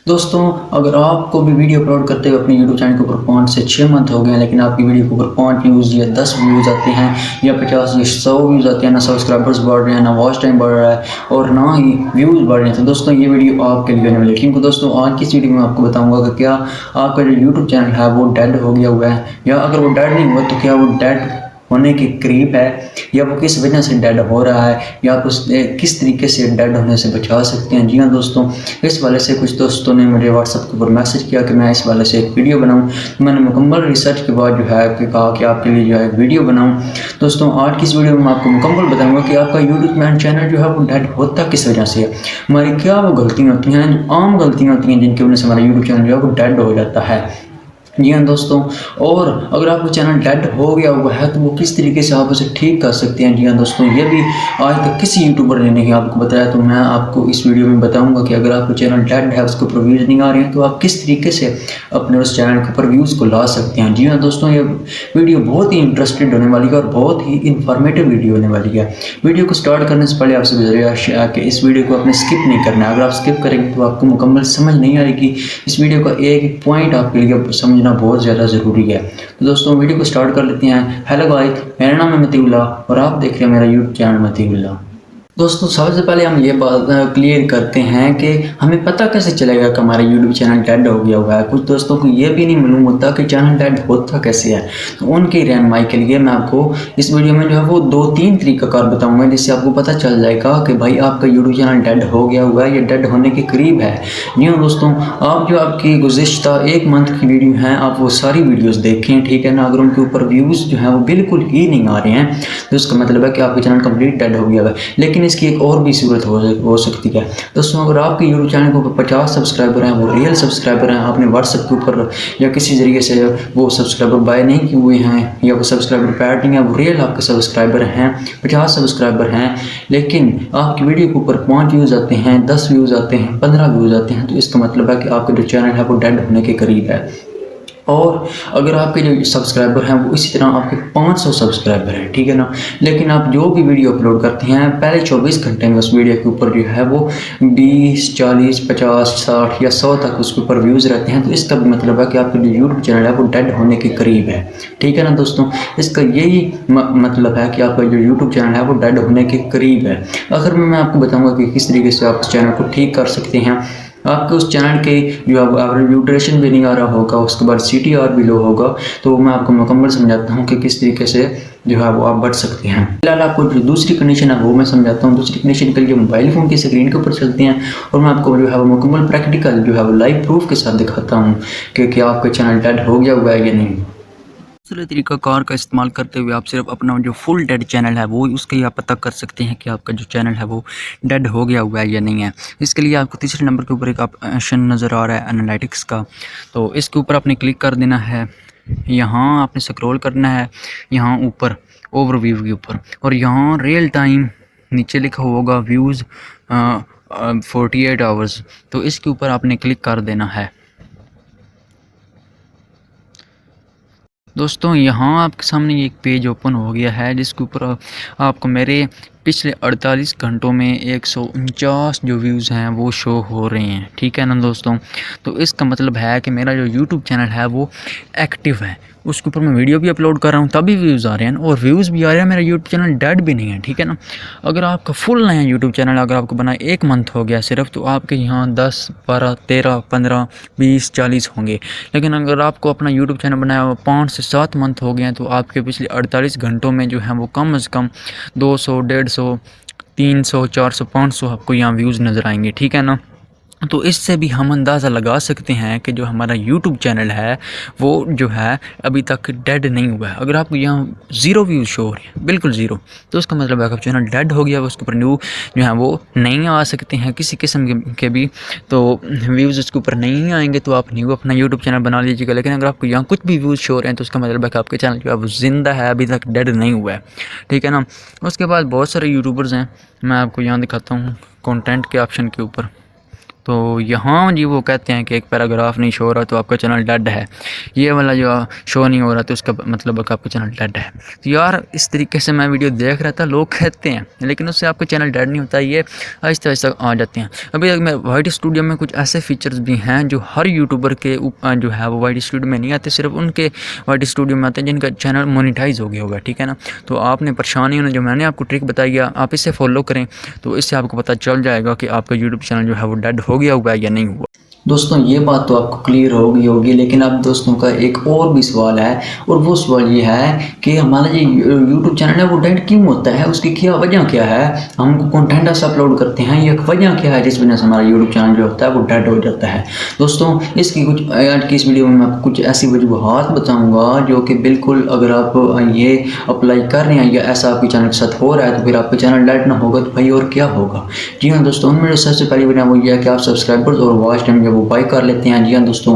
दोस्तों, अगर आपको भी वीडियो अपलोड करते हुए अपने यूट्यूब चैनल के ऊपर 5 से 6 मंथ हो गए हैं, लेकिन आपकी वीडियो के ऊपर 5 व्यूज़ या 10 व्यूज़ आते हैं या 50 या 100 व्यूज़ आते हैं, ना सब्सक्राइबर्स बढ़ रहे हैं, ना वॉच टाइम बढ़ रहा है और ना ही व्यूज़ बढ़ रहे हैं, तो दोस्तों ये वीडियो आपके लिए होने वाली है। क्योंकि दोस्तों आज की इस वीडियो में आपको बताऊंगा कि क्या आपका जो यूट्यूब चैनल है वो डेड हो गया हुआ है, या अगर वो डेड नहीं हुआ तो क्या वो डेड होने के करीब है, या वो किस वजह से डेड हो रहा है, या आप उस किस तरीके से डेड होने से बचा सकते हैं। जी हाँ दोस्तों, इस वाले से कुछ दोस्तों ने मुझे व्हाट्सएप के ऊपर मैसेज किया कि मैं इस वाले से एक वीडियो बनाऊं। तो मैंने मुकम्मल रिसर्च के बाद जो है कि कहा कि आपके लिए जो है एक वीडियो बनाऊं। दोस्तों, आज की इस वीडियो में मैं आपको मुकम्मल बताऊंगा कि आपका यूट्यूब चैनल जो है वो डेड होता किस वजह से है, हमारी क्या वो गलतियाँ होती हैं, जो आम गलतियाँ होती हैं जिनकी वजह से हमारा यूट्यूब चैनल जो है वो डेड हो जाता है। जी हाँ दोस्तों, और अगर आपका चैनल डेड हो गया हुआ है तो वो किस तरीके से आप उसे ठीक कर सकते हैं। जी हाँ दोस्तों, ये भी आज तक किसी यूट्यूबर ने नहीं आपको बताया, तो मैं आपको इस वीडियो में बताऊंगा कि अगर आपका चैनल डेड है, उसके ऊपर व्यूज़ नहीं आ रहे हैं, तो आप किस तरीके से अपने उस चैनल के ऊपर व्यूज़ को ला सकते हैं। जी हाँ दोस्तों, ये वीडियो बहुत ही इंटरेस्टेड होने वाली है और बहुत ही इंफॉर्मेटिव वीडियो होने वाली है। वीडियो को स्टार्ट करने से पहले आपसे गुजारिश है कि इस वीडियो को आपने स्किप नहीं करना है। अगर आप स्किप करेंगे तो आपको मुकम्मल समझ नहीं आएगी। इस वीडियो का एक पॉइंट आपके लिए समझना बहुत ज़्यादा ज़रूरी है। तो दोस्तों, वीडियो को स्टार्ट कर लेते हैं। हेलो गाइस, मेरा नाम है मतीउल्लाह और आप देख रहे हैं मेरा यूट्यूब चैनल मतीउल्लाह। दोस्तों, सबसे पहले हम ये बात क्लियर करते हैं कि हमें पता कैसे चलेगा कि हमारा यूट्यूब चैनल डेड हो गया हुआ है। कुछ दोस्तों को ये भी नहीं मालूम होता कि चैनल डेड होता कैसे है, तो उनकी रहनुमाई के लिए मैं आपको इस वीडियो में जो है वो 2-3 तरीक़ाकार बताऊंगा, जिससे आपको पता चल जाएगा कि भाई आपका यूट्यूब चैनल डेड हो गया हुआ है या डेड होने के करीब है। जी हाँ दोस्तों, आप जो आपकी गुज़िश्ता 1 मंथ की वीडियो हैं, आप वो सारी वीडियोज़ देखें, ठीक है ना। अगर उनके ऊपर व्यूज़ जो हैं वो बिल्कुल ही नहीं आ रहे हैं तो उसका मतलब है कि आपका चैनल कंप्लीट डेड हो गया है। लेकिन इसकी एक और भी सूरत हो सकती है। दोस्तों, अगर आपके यूट्यूब चैनल के ऊपर 50 सब्सक्राइबर हैं, वो रियल सब्सक्राइबर हैं, आपने व्हाट्सएप के ऊपर या किसी ज़रिए से वो सब्सक्राइबर बाय नहीं किए हुए हैं, या वो सब्सक्राइबर पैड नहीं है, वो रियल आपके सब्सक्राइबर हैं, 50 सब्सक्राइबर हैं, लेकिन आपकी वीडियो के ऊपर 5 व्यूज़ आते हैं, 10 व्यूज़ आते हैं, 15 व्यूज़ आते हैं, तो इसका मतलब है कि आपका जो चैनल है वो डेड होने के करीब है। और अगर आपके जो सब्सक्राइबर हैं वो इसी तरह आपके 500 सब्सक्राइबर हैं, ठीक है ना, लेकिन आप जो भी वीडियो अपलोड करते हैं पहले 24 घंटे में उस वीडियो के ऊपर जो है वो 20, 40, 50, 60 या 100 तक उसके ऊपर व्यूज़ रहते हैं, तो इसका भी मतलब है कि आपका जो यूट्यूब चैनल है वो डेड होने के करीब है, ठीक है ना दोस्तों। इसका यही मतलब है कि आपका जो यूट्यूब चैनल है वो डेड होने के करीब है। आखिर में मैं आपको बताऊँगा कि किस तरीके से आप उस चैनल को ठीक कर सकते हैं। आपके उस चैनल के जो अगर ड्यूरेशन भी नहीं आ रहा होगा, उसके बाद CTR भी लो होगा, तो मैं आपको मुकम्मल समझाता हूँ कि किस तरीके से जो है वो आप बढ़ सकते हैं। फिलहाल आपको जो दूसरी कंडीशन है वो मैं समझाता हूँ। दूसरी कंडीशन के लिए मोबाइल फ़ोन की स्क्रीन के ऊपर चलते हैं और मैं आपको जो है वो मुकम्मल प्रैक्टिकल जो है वो लाइव प्रूफ के साथ दिखाता हूँ कि क्या आपका चैनल डेड हो गया हुआ है या नहीं। दूसरे तरीक़ाकार का इस्तेमाल करते हुए आप सिर्फ अपना जो फुल डेड चैनल है वो उसके ही आप पता कर सकते हैं कि आपका जो चैनल है वो डेड हो गया हुआ है या नहीं है। इसके लिए आपको तीसरे नंबर के ऊपर एक ऑप्शन नज़र आ रहा है एनालिटिक्स का, तो इसके ऊपर आपने क्लिक कर देना है। यहाँ आपने स्क्रॉल करना है, यहाँ ऊपर ओवरव्यू के ऊपर, और यहाँ रियल टाइम नीचे लिखा होगा व्यूज़ 48 आवर्स, तो इसके ऊपर आपने क्लिक कर देना है। दोस्तों, यहाँ आपके सामने एक पेज ओपन हो गया है जिसके ऊपर आपको मेरे पिछले 48 घंटों में 149 जो व्यूज़ हैं वो शो हो रहे हैं, ठीक है ना दोस्तों। तो इसका मतलब है कि मेरा जो यूट्यूब चैनल है वो एक्टिव है, उसके ऊपर मैं वीडियो भी अपलोड कर रहा हूँ तभी व्यूज़ आ रहे हैं और व्यूज़ भी आ रहे हैं। मेरा यूट्यूब चैनल डेड भी नहीं है, ठीक है ना। अगर आपका फुल नया यूट्यूब चैनल अगर आपको बना 1 मंथ हो गया सिर्फ, तो आपके यहाँ 10, 12, 13, 15, 20, 40 होंगे। लेकिन अगर आपको अपना यूट्यूब चैनल बनाया हुआ 5 से 7 मंथ हो गए हैं, तो आपके पिछले 48 घंटों में जो है वो कम से कम 200, 150, 300, 400, 500 आपको यहाँ व्यूज़ नज़र आएंगे, ठीक है ना। तो इससे भी हम अंदाज़ा लगा सकते हैं कि जो हमारा यूट्यूब चैनल है वो जो है अभी तक डेड नहीं हुआ है। अगर आपको यहाँ 0 व्यूज़ शो हो रहे हैं, बिल्कुल 0, तो उसका मतलब है कि चैनल डेड हो गया है, उसके ऊपर न्यू जो है वो नहीं आ सकते हैं किसी किस्म के भी, तो व्यूज़ उसके ऊपर नहीं आएंगे, तो आप न्यू अपना यूट्यूब चैनल बना लीजिएगा। लेकिन अगर आपको यहाँ कुछ भी व्यूज़ शो हो रहे हैं तो उसका मतलब है कि आपके चैनल जो है वो ज़िंदा है, अभी तक डेड नहीं हुआ है, ठीक है ना। उसके बाद बहुत सारे यूट्यूबर्स हैं, मैं आपको यहाँ दिखाता हूँ कंटेंट के ऑप्शन के ऊपर। तो यहाँ जी वो कहते हैं कि एक पैराग्राफ नहीं शो हो रहा तो आपका चैनल डेड है, ये वाला जो शो नहीं हो रहा तो उसका मतलब है कि आपका चैनल डेड है। तो यार इस तरीके से मैं वीडियो देख रहा था, लोग कहते हैं, लेकिन उससे आपका चैनल डेड नहीं होता, ये आहिस्ता आहिस्ता आ जाते हैं। अभी तक मैं वाइट स्टूडियो में कुछ ऐसे फीचर्स भी हैं जो हर यूट्यूबर के जो है वो वाइट स्टूडियो में नहीं आते, सिर्फ उनके वाइट स्टूडियो में आते हैं जिनका चैनल मोनेटाइज हो गया होगा, ठीक है ना। तो आपने परेशानी होना, जो मैंने आपको ट्रिक बताई है आप इसे फॉलो करें तो इससे आपको पता चल जाएगा कि आपका यूट्यूब चैनल जो है वो डेड हो गया हुआ है या नहीं हुआ। दोस्तों ये बात तो आपको क्लियर होगी, लेकिन अब दोस्तों का एक और भी सवाल है, और वो सवाल ये है कि हमारा जो यूट्यूब चैनल है वो डेड क्यों होता है, उसकी क्या वजह क्या है। हम कंटेंट ऐसा अपलोड करते हैं, ये वजह क्या है जिस वजह से हमारा यूट्यूब चैनल जो होता है वो डेड हो जाता है। दोस्तों इसकी कुछ आज की इस वीडियो में मैं आपको कुछ ऐसी वजूहत बताऊँगा जो कि बिल्कुल अगर आप ये अप्लाई कर रहे हैं या ऐसा आपके चैनल के साथ हो रहा है तो फिर आपका चैनल डेड ना होगा तो भाई और क्या होगा। जी हाँ दोस्तों, उनमें सबसे पहली वजह वो ये है कि आप सब्सक्राइबर्स और वॉच टाइम वो बाई कर लेते हैं। जी हाँ दोस्तों,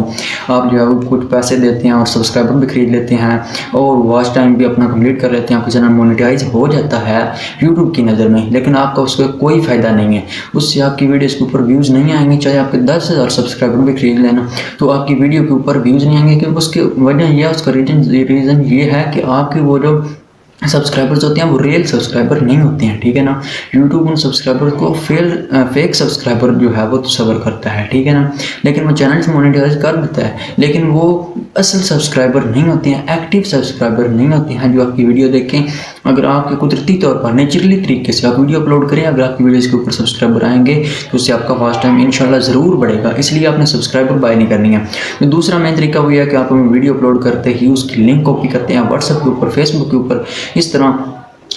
आप जो है वो कुछ पैसे देते हैं और सब्सक्राइबर भी खरीद लेते हैं और वॉच टाइम भी अपना कंप्लीट कर लेते हैं, आपका चैनल मोनेटाइज हो जाता है यूट्यूब की नज़र में, लेकिन आपका उसका कोई फ़ायदा नहीं है, उससे आपकी वीडियोस के ऊपर व्यूज़ नहीं आएंगे, चाहे आपके 10,000 सब्सक्राइबर भी खरीद लेना तो आपकी वीडियो के ऊपर व्यूज़ नहीं आएंगे। क्योंकि उसकी वजह यह है, उसका रीज़न ये है कि आपकी वो जो सब्सक्राइबर्स होते हैं वो रियल सब्सक्राइबर नहीं होते हैं, ठीक है ना। यूट्यूब उन सब्सक्राइबर को फेक सब्सक्राइबर जो है वो तस्वर करता है, ठीक है ना, लेकिन वो चैनल से मोनेटाइज कर देता है, लेकिन वो असल सब्सक्राइबर नहीं होते हैं, एक्टिव सब्सक्राइबर नहीं होते हैं जो आपकी वीडियो देखें। अगर आपके कुदरती तौर पर नेचुरली तरीके से आप वीडियो अपलोड करें, अगर आपकी वीडियोज़ के ऊपर सब्सक्राइबर आएंगे तो उससे आपका वॉच टाइम इंशाल्लाह ज़रूर बढ़ेगा, इसलिए आपने सब्सक्राइबर बाय नहीं करनी है। तो दूसरा मेन तरीका वो है कि आप वीडियो अपलोड करते ही उसकी लिंक कॉपी करते हैं व्हाट्सएप के ऊपर, फेसबुक के ऊपर, इस तरह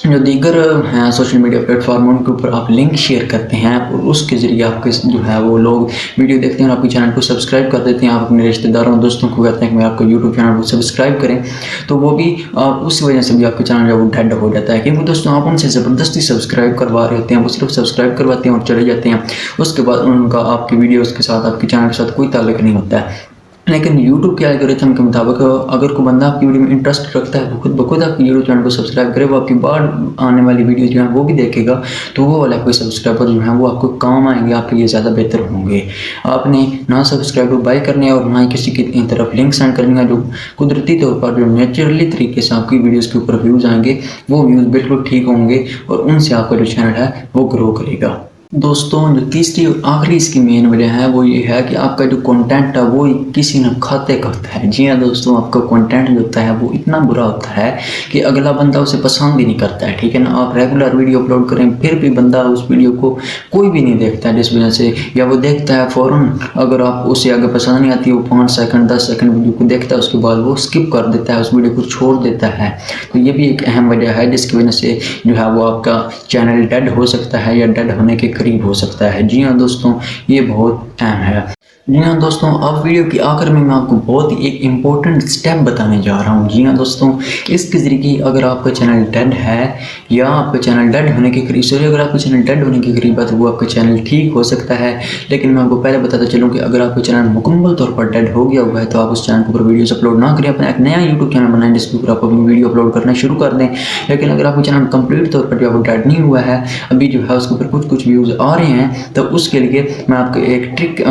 जो दीगर हैं सोशल मीडिया प्लेटफॉर्म उनके ऊपर आप लिंक शेयर करते हैं और उसके ज़रिए आपके जो है वो लोग वीडियो देखते हैं और आपके चैनल को सब्सक्राइब कर देते हैं। आप अपने रिश्तेदारों दोस्तों को कहते हैं कि मैं आपका यूट्यूब चैनल को सब्सक्राइब करें, तो वो भी उस वजह से भी आपका चैनल जो वो डेड हो जाता है, क्योंकि दोस्तों आप उनसे ज़बरदस्ती सब्सक्राइब करवा रहे होते हैं, वो सिर्फ सब्सक्राइब करवाते हैं और चले जाते हैं, उसके बाद उनका आपकी वीडियोज़ के साथ आपके चैनल के साथ कोई ताल्लुक नहीं होता है। लेकिन YouTube के एल्गोरिथम के मुताबिक अगर कोई बंदा आपकी वीडियो में इंटरेस्ट रखता है, वो खुद ब खुद आपकी यूट्यूब चैनल को सब्सक्राइब करे, वो आपकी बाद आने वाली वीडियो जो है वो भी देखेगा, तो वो वाला कोई सब्सक्राइबर जो है वो आपको काम आएंगे, आपके लिए ज़्यादा बेहतर होंगे। आपने ना सब्सक्राइबर बाय करने और ना ही किसी की तरफ लिंक सेंड करने, जो कुदरती तौर पर जो नेचुरली तरीके से आपकी वीडियोज़ के ऊपर व्यूज़ आएंगे वो व्यूज़ बिल्कुल ठीक होंगे और उनसे आपका जो चैनल है वो ग्रो करेगा। दोस्तों जो तीसरी और आखिरी इसकी मेन वजह है वो ये है कि आपका जो कंटेंट है वो किसी न खाते का होता है। जी हाँ दोस्तों, आपका कंटेंट जो होता है वो इतना बुरा होता है कि अगला बंदा उसे पसंद ही नहीं करता है, ठीक है ना। आप रेगुलर वीडियो अपलोड करें फिर भी बंदा उस वीडियो को कोई भी नहीं देखता है, जिस वजह से या वो देखता है फ़ौरन, अगर आप उसे आगे पसंद नहीं आती वो 5 सेकंड 10 सेकंड वीडियो को देखता है, उसके बाद वो स्किप कर देता है, उस वीडियो को छोड़ देता है। तो ये भी एक अहम वजह है जिसकी वजह से जो है वो आपका चैनल डेड हो सकता है या डेड होने के करीब हो सकता है। जी हाँ दोस्तों, ये बहुत अहम है। जी हाँ दोस्तों, अब वीडियो की आखिर में मैं आपको बहुत ही एक इम्पोर्टेंट स्टेप बताने जा रहा हूँ। जी हाँ दोस्तों, इसके ज़रिए अगर आपका चैनल डेड है या आपका चैनल डेड होने के करीब, सॉरी अगर आपका चैनल डेड होने के करीब है तो वो आपका चैनल ठीक हो सकता है, लेकिन मैं आपको पहले बताता चलूँ कि अगर आपका चैनल मुकम्मल तौर पर डेड हो गया हुआ है तो आप उस चैनल के ऊपर वीडियोस अपलोड ना करें, अपना एक नया यूट्यूब चैनल बनाएं जिसके ऊपर आप अपनी वीडियो अपलोड करना शुरू कर दें। लेकिन अगर आपका चैनल कंप्लीट तौर पर जो है डेड नहीं हुआ है, अभी जो है उसके ऊपर कुछ व्यूज़ आ रहे हैं, तो उसके लिए मैं आपको एक ट्रिक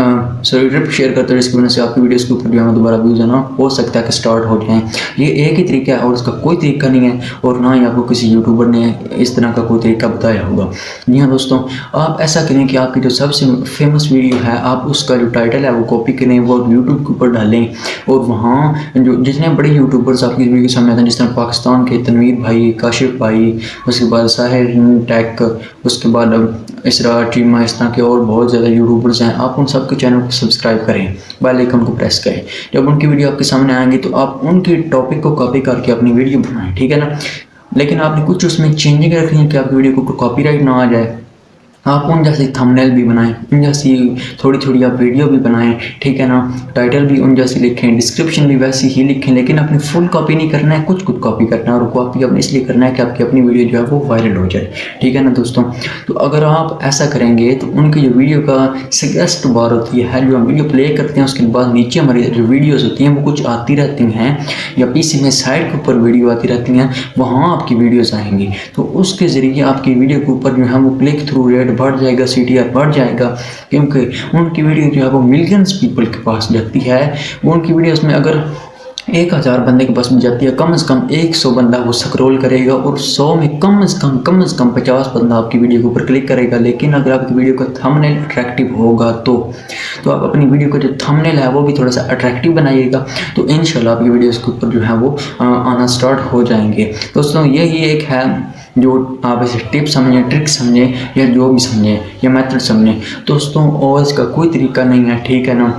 शेयर करता हूँ जिसकी वजह से आपकी वीडियोस के ऊपर जो है दोबारा व्यूज़ आना हो सकता है कि स्टार्ट हो जाएँ। ये एक ही तरीका है और उसका कोई तरीका नहीं है और ना ही आपको किसी यूट्यूबर ने इस तरह का कोई तरीका बताया होगा। जी हाँ दोस्तों, आप ऐसा करें कि आपकी जो सबसे फेमस वीडियो है आप उसका जो टाइटल है वो कॉपी करें, वो यूट्यूब के ऊपर डालें और वहाँ जो जितने बड़े यूट्यूबर्स आपकी वीडियो के सामने आते हैं, जिस तरह पाकिस्तान के तनवीर भाई, काशिफ भाई, उसके बाद साहिर टेक, उसके बाद इसरा टीमा, इस तरह के और बहुत ज़्यादा यूट्यूबर्स हैं, आप उन सबके चैनल को सब्सक्राइब करें, बेल आइकन को प्रेस करें। जब उनकी वीडियो आपके सामने आएंगी तो आप उनके टॉपिक को कॉपी करके अपनी वीडियो बनाएं, ठीक है ना। लेकिन आपने कुछ उसमें चेंजिंग रखनी है कि आपकी वीडियो को कॉपीराइट ना आ जाए। आप उन जैसी थंबनेल भी बनाएं, उन जैसी थोड़ी थोड़ी आप वीडियो भी बनाएं, ठीक है ना। टाइटल भी उन जैसी लिखें, डिस्क्रिप्शन भी वैसी ही लिखें, लेकिन अपनी फुल कॉपी नहीं करना है, कुछ कुछ कॉपी करना है और कॉपी अपने इसलिए करना है कि आपकी अपनी वीडियो जो है वो वायरल हो जाए, ठीक है ना दोस्तों। तो अगर आप ऐसा करेंगे तो उनकी जो वीडियो का सजेस्ट बार होती है, जो हम वीडियो प्ले करते हैं उसके बाद नीचे हमारी जो वीडियोज़ होती हैं वो कुछ आती रहती हैं या पीसी में साइड के ऊपर वीडियो आती रहती हैं, वहाँ आपकी वीडियोज़ आएंगी। तो उसके ज़रिए आपकी वीडियो के ऊपर जो है वो क्लिक थ्रू रेट रेट बढ़ जाएगा, CTR बढ़ जाएगा, क्योंकि उनकी वीडियो जो है वो मिलियंस पीपल के पास जाती है। उनकी वीडियोस में अगर 1000 बंदे के पास में जाती है, कम से कम 100 बंदा वो स्क्रॉल करेगा और 100 में कम से कम 50 बंदा आपकी वीडियो के ऊपर क्लिक करेगा। लेकिन अगर आपकी वीडियो का थंबनेल अट्रैक्टिव होगा तो आप अपनी वीडियो का जो थंबनेल है वो भी थोड़ा सा अट्रैक्टिव बनाइएगा, तो इंशाल्लाह आपकी वीडियोस के ऊपर जो है वो आना स्टार्ट हो जाएंगे। दोस्तों यही एक है जो आप इसे टिप समझें, ट्रिक समझें या जो भी समझें या मेथड समझें दोस्तों, और इसका कोई तरीका नहीं है, ठीक है ना।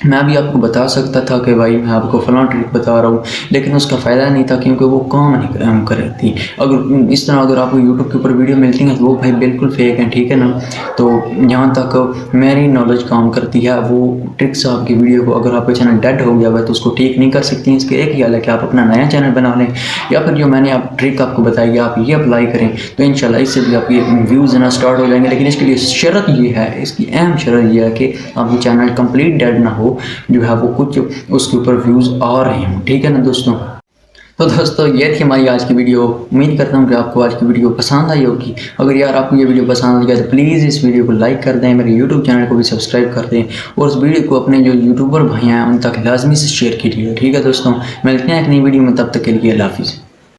मैं भी आपको बता सकता था कि भाई मैं आपको फलां ट्रिक बता रहा हूँ, लेकिन उसका फ़ायदा नहीं था क्योंकि वो काम नहीं कर थी। अगर इस तरह अगर आपको यूट्यूब के ऊपर वीडियो मिलती हैं तो वो भाई बिल्कुल फेक हैं, ठीक है ना। तो यहाँ तक मेरी नॉलेज काम करती है, वो ट्रिक्स आपकी वीडियो को, अगर आपका चैनल डेड हो गया है तो उसको ठीक नहीं कर सकती हैं। इसके एक ही हाल है कि आप अपना नया चैनल बना लें, या फिर जो मैंने आप ट्रिक आपको बताई है आप ये अप्लाई करें, तो इंशाल्लाह इससे भी आपके व्यूज़ आना स्टार्ट हो जाएंगे। लेकिन इसके लिए शर्त ये है, इसकी अहम शर्त ये है कि आपकी चैनल कंप्लीट डेड ना हो, जो है वो कुछ उसके ऊपर व्यूज़ आ रहे हैं, ठीक है ना दोस्तों। तो दोस्तों ये थी हमारी आज की वीडियो। उम्मीद करता हूँ कि आपको आज की वीडियो पसंद आई होगी। अगर यार आपको ये वीडियो पसंद आ गया तो प्लीज़ इस वीडियो को लाइक कर दें, मेरे यूट्यूब चैनल को भी सब्सक्राइब कर दें, और इस वीडियो को अपने जो यूट्यूबर भाई हैं उन तक लाजमी से शेयर कीजिए, ठीक है दोस्तों। मिलते हैं एक नई वीडियो में, तब तक के लिए अल्लाह हाफिज़।